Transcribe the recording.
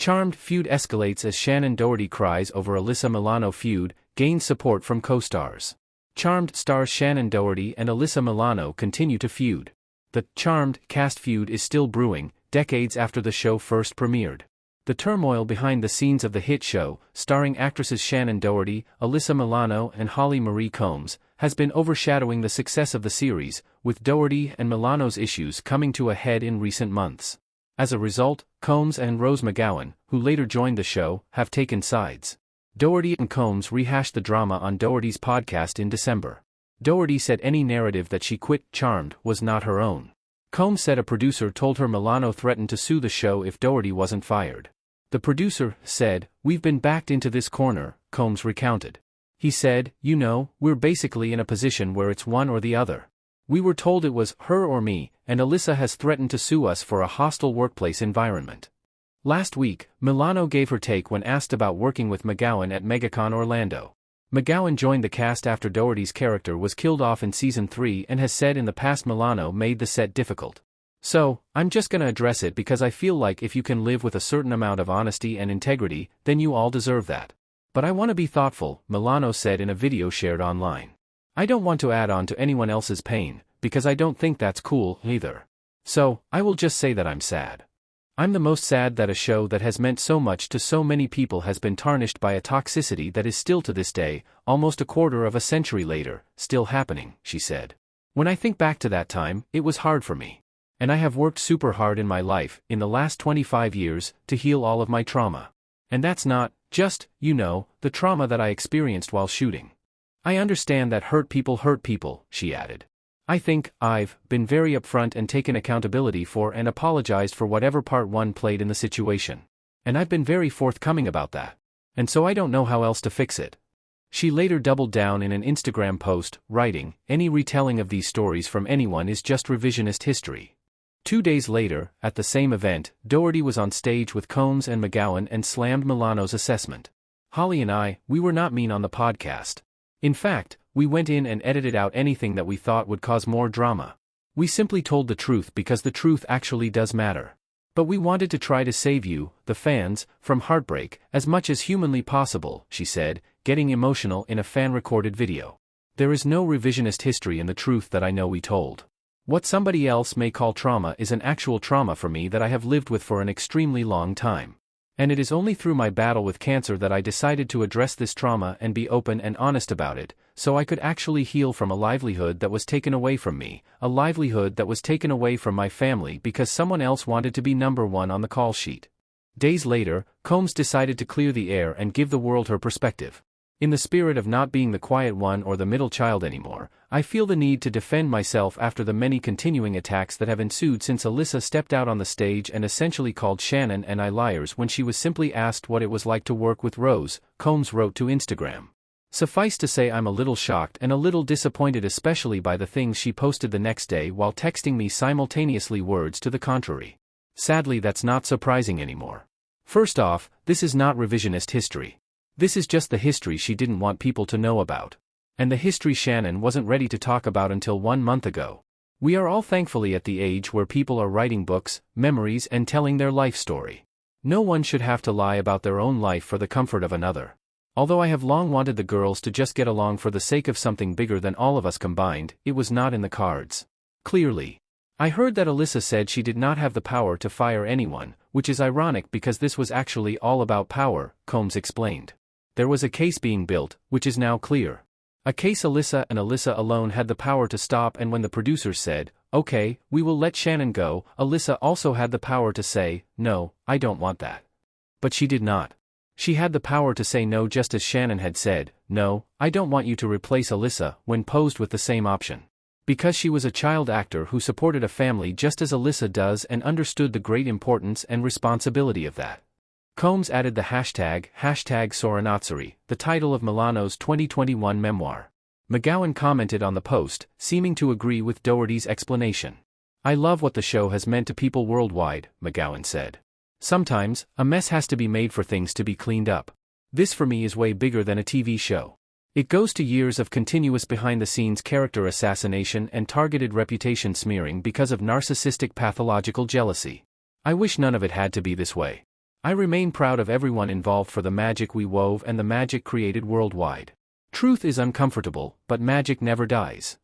Charmed feud escalates as Shannen Doherty cries over Alyssa Milano feud, gains support from co-stars. Charmed stars Shannen Doherty and Alyssa Milano continue to feud. The Charmed cast feud is still brewing, decades after the show first premiered. The turmoil behind the scenes of the hit show, starring actresses Shannen Doherty, Alyssa Milano and Holly Marie Combs, has been overshadowing the success of the series, with Doherty and Milano's issues coming to a head in recent months. As a result, Combs and Rose McGowan, who later joined the show, have taken sides. Doherty and Combs rehashed the drama on Doherty's podcast in December. Doherty said any narrative that she quit Charmed was not her own. Combs said a producer told her Milano threatened to sue the show if Doherty wasn't fired. The producer said, "We've been backed into this corner," Combs recounted. He said, "You know, we're basically in a position where it's one or the other. We were told it was her or me, and Alyssa has threatened to sue us for a hostile workplace environment." Last week, Milano gave her take when asked about working with McGowan at MegaCon Orlando. McGowan joined the cast after Doherty's character was killed off in Season 3 and has said in the past Milano made the set difficult. "So, I'm just gonna address it because I feel like if you can live with a certain amount of honesty and integrity, then you all deserve that. But I want to be thoughtful," Milano said in a video shared online. "I don't want to add on to anyone else's pain, because I don't think that's cool, either. So, I will just say that I'm sad. I'm the most sad that a show that has meant so much to so many people has been tarnished by a toxicity that is still to this day, almost a quarter of a century later, still happening," she said. "When I think back to that time, it was hard for me. And I have worked super hard in my life, in the last 25 years, to heal all of my trauma. And that's not, just, the trauma that I experienced while shooting. I understand that hurt people," she added. "I think I've been very upfront and taken accountability for and apologized for whatever part one played in the situation. And I've been very forthcoming about that. And so I don't know how else to fix it." She later doubled down in an Instagram post, writing, "Any retelling of these stories from anyone is just revisionist history." 2 days later, at the same event, Doherty was on stage with Combs and McGowan and slammed Milano's assessment. "Holly and we were not mean on the podcast. In fact, we went in and edited out anything that we thought would cause more drama. We simply told the truth because the truth actually does matter. But we wanted to try to save you, the fans, from heartbreak, as much as humanly possible," she said, getting emotional in a fan-recorded video. "There is no revisionist history in the truth that I know we told. What somebody else may call trauma is an actual trauma for me that I have lived with for an extremely long time. And it is only through my battle with cancer that I decided to address this trauma and be open and honest about it, so I could actually heal from a livelihood that was taken away from me, a livelihood that was taken away from my family because someone else wanted to be number one on the call sheet." Days later, Combs decided to clear the air and give the world her perspective. "In the spirit of not being the quiet one or the middle child anymore, I feel the need to defend myself after the many continuing attacks that have ensued since Alyssa stepped out on the stage and essentially called Shannen and I liars when she was simply asked what it was like to work with Rose," Combs wrote to Instagram. "Suffice to say I'm a little shocked and a little disappointed, especially by the things she posted the next day while texting me simultaneously words to the contrary. Sadly, that's not surprising anymore. First off, this is not revisionist history. This is just the history she didn't want people to know about. And the history Shannen wasn't ready to talk about until 1 month ago. We are all thankfully at the age where people are writing books, memories and telling their life story. No one should have to lie about their own life for the comfort of another. Although I have long wanted the girls to just get along for the sake of something bigger than all of us combined, it was not in the cards. Clearly. I heard that Alyssa said she did not have the power to fire anyone, which is ironic because this was actually all about power," Combs explained. "There was a case being built, which is now clear. A case Alyssa and Alyssa alone had the power to stop, and when the producers said, 'Okay, we will let Shannen go,' Alyssa also had the power to say, 'No, I don't want that.' But she did not. She had the power to say no, just as Shannen had said, 'No, I don't want you to replace Alyssa,' when posed with the same option. Because she was a child actor who supported a family just as Alyssa does and understood the great importance and responsibility of that." Combs added the hashtag Soranatsuri, the title of Milano's 2021 memoir. McGowan commented on the post, seeming to agree with Doherty's explanation. "I love what the show has meant to people worldwide," McGowan said. "Sometimes, a mess has to be made for things to be cleaned up. This for me is way bigger than a TV show. It goes to years of continuous behind-the-scenes character assassination and targeted reputation smearing because of narcissistic pathological jealousy. I wish none of it had to be this way. I remain proud of everyone involved for the magic we wove and the magic created worldwide. Truth is uncomfortable, but magic never dies.